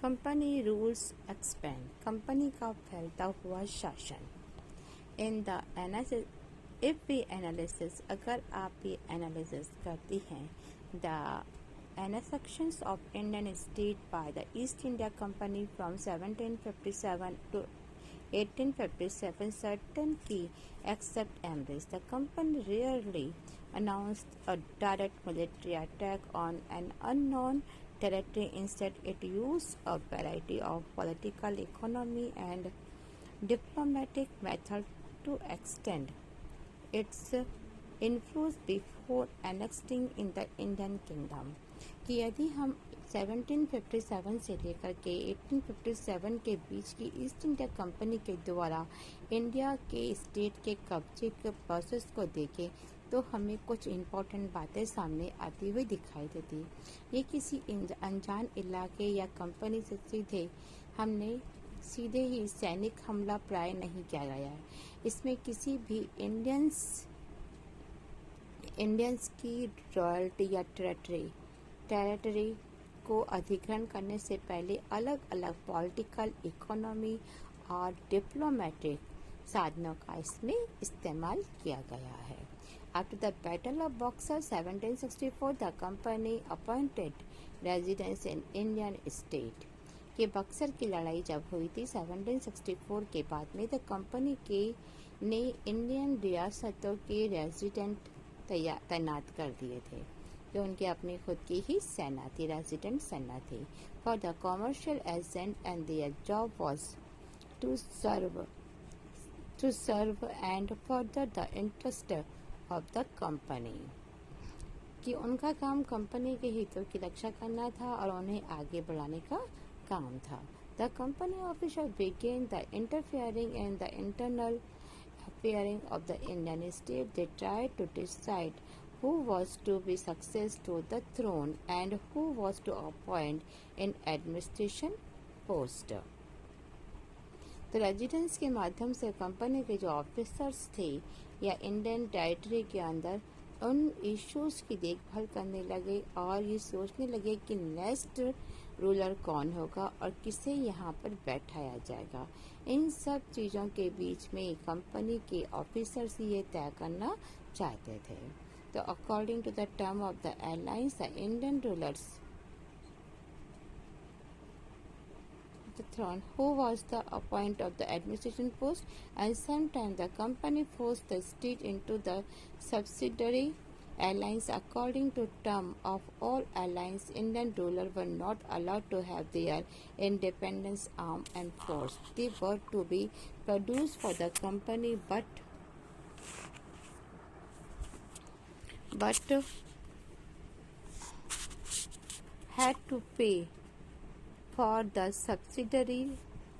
Company rules expand, company का फैलता हुआ शासन। In the analysis, if we analysis, अगर आप ये एनालिसिस करती हैं, the annexations of Indian state by the East India Company from 1757 to 1857, certain key except embrace. The company rarely announced a direct military attack on an unknown territory. Instead, it used a variety of political, economy, and diplomatic methods to extend its influence before annexing in the Indian Kingdom. कि यदि हम 1757 से लेकर के 1857 के बीच की east India company के द्वारा इंडिया के स्टेट के कब्जे के प्रोसेस को देखें तो हमें कुछ इम्पोर्टेंट बातें सामने आती हुई दिखाई देती। ये किसी अनजान इलाके या कंपनी से सीधे ही सैनिक हमला प्राय नहीं किया गया है। इसमें किसी भी इंडियंस की रॉयल्टी या टेरिटरी को अधिग्रहण करने से पहले अलग अलग पॉलिटिकल, इकोनॉमी और डिप्लोमेटिक साधनों का इसमें इस्तेमाल किया गया है। After the battle of Buxar 1764, the company appointed residence in Indian state. कि बक्सर की लड़ाई जब हुई थी 1764 के बाद में, द कंपनी ने इंडियन रियासतों के रेजिडेंट तैनात कर दिए थे, जो उनके अपनी खुद की ही सेना थी, रेजिडेंट सेना थी। For the commercial agent and their job was to serve and further the interest of the company. कि उनका काम कंपनी के हितों की रक्षा करना था और उन्हें आगे बढ़ाने का काम था। The company officer began the interfering in the internal affairs of the Indian state. They tried to decide who was to be successor to the throne and who was to appoint in administration post. तो residence के माध्यम से company के जो officers थे या Indian territory के अंदर उन इश्यूज की देखभाल करने लगे और ये सोचने लगे कि नेक्स्ट रूलर कौन होगा और किसे यहाँ पर बैठाया जाएगा। इन सब चीज़ों के बीच में कंपनी के ऑफिसर्स ये तय करना चाहते थे। तो according to the term of the alliance, the Indian rulers the throne, who was the appoint of the administration post, and sometimes the company forced the state into the subsidiary alliance. According to term of all alliance, Indian rulers were not allowed to have their independence arm and force. They were to be produced for the company, but had to pay for the subsidiary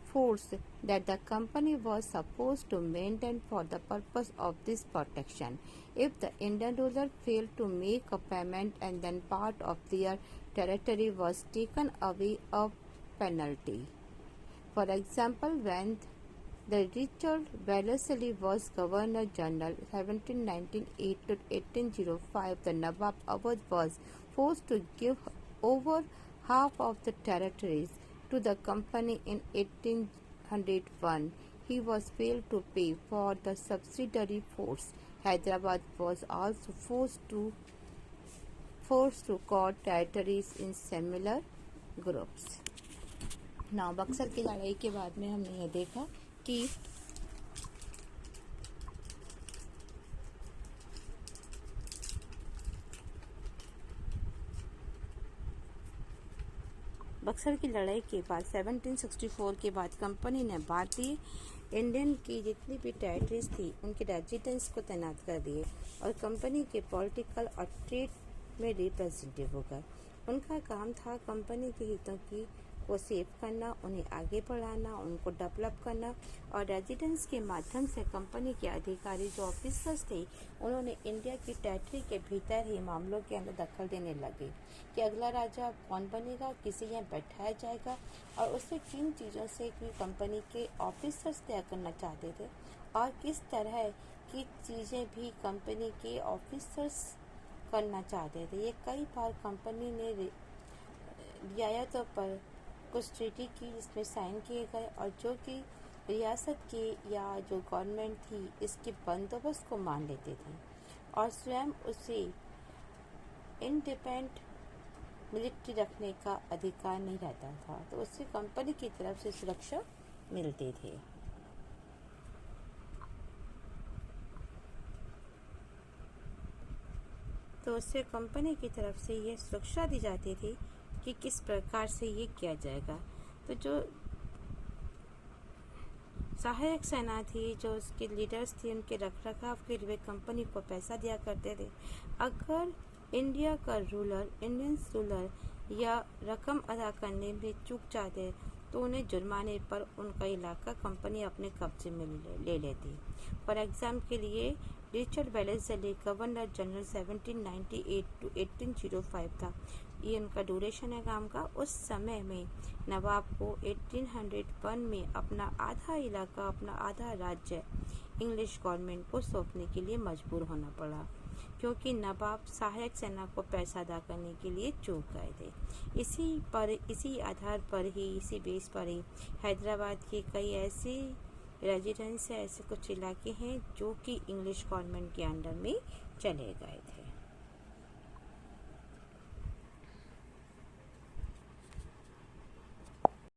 force that the company was supposed to maintain for the purpose of this protection. If the Indian ruler failed to make a payment and then part of their territory was taken away, a penalty. For example, when the Richard Wellesley was Governor General 1798 to 1805, the Nawab Awadh was forced to give over half of the territories to the company in 1801. He was failed to pay for the subsidiary force. Hyderabad was also forced to cut territories in similar groups. Now, Buxar की लड़ाई के बाद में हमने ये देखा कि बक्सर की लड़ाई के बाद 1764 के बाद कंपनी ने भारतीय इंडियन की जितनी भी टेरिटरीज थी उनके रेजिडेंट्स को तैनात कर दिए और कंपनी के पॉलिटिकल और ट्रेड में रिप्रेजेंटेटिव होकर उनका काम था कंपनी के हितों की को सेव करना, उन्हें आगे बढ़ाना, उनको डेवलप करना। और रेजिडेंस के माध्यम से कंपनी के अधिकारी जो ऑफिसर्स थे उन्होंने इंडिया की टेरिटरी के भीतर ही मामलों के अंदर दखल देने लगे कि अगला राजा कौन बनेगा, किसे यहाँ बैठाया जाएगा और उससे किन चीज़ों से कंपनी के ऑफिसर्स तय करना चाहते थे और किस तरह की चीज़ें भी कंपनी के ऑफिसर्स करना चाहते थे। ये कई बार कंपनी ने रियायतों पर कुछ ट्रीटी की जिसमें साइन किए गए और जो कि रियासत की या जो गवर्नमेंट थी इसके बंदोबस्त को मान लेते थे और स्वयं उसे इंडिपेंडेंट मिलिट्री रखने का अधिकार नहीं रहता था, तो उससे कंपनी की तरफ से सुरक्षा मिलती थी। तो उससे कंपनी की तरफ से ये सुरक्षा दी जाती थी कि किस प्रकार से ये किया जाएगा। तो जो सहायक सेना थी, जो उसके लीडर्स थे, उनके रखरखाव के लिए कंपनी को पैसा दिया करते थे। अगर इंडिया का रूलर, इंडियन रूलर या रकम अदा करने में चूक जाते तो उन्हें जुर्माने पर उनका इलाका कंपनी अपने कब्जे में ले लेती। फॉर एग्जाम के लिए Richard Wellesley governor general 1798 to 1805 था, ये उनका ड्यूरेशन है काम का। उस समय में नवाब को 1801 में अपना आधा इलाका, अपना आधा राज्य इंग्लिश गवर्नमेंट को सौंपने के लिए मजबूर होना पड़ा, क्योंकि नवाब सहायक सेना को पैसा अदा करने के लिए चूक गए थे। इसी आधार पर ही, इसी बेस पर ही हैदराबाद के कई ऐसे रेजिडेंस है, ऐसे कुछ इलाके हैं जो कि इंग्लिश गवर्नमेंट के अंडर में चले गए थे।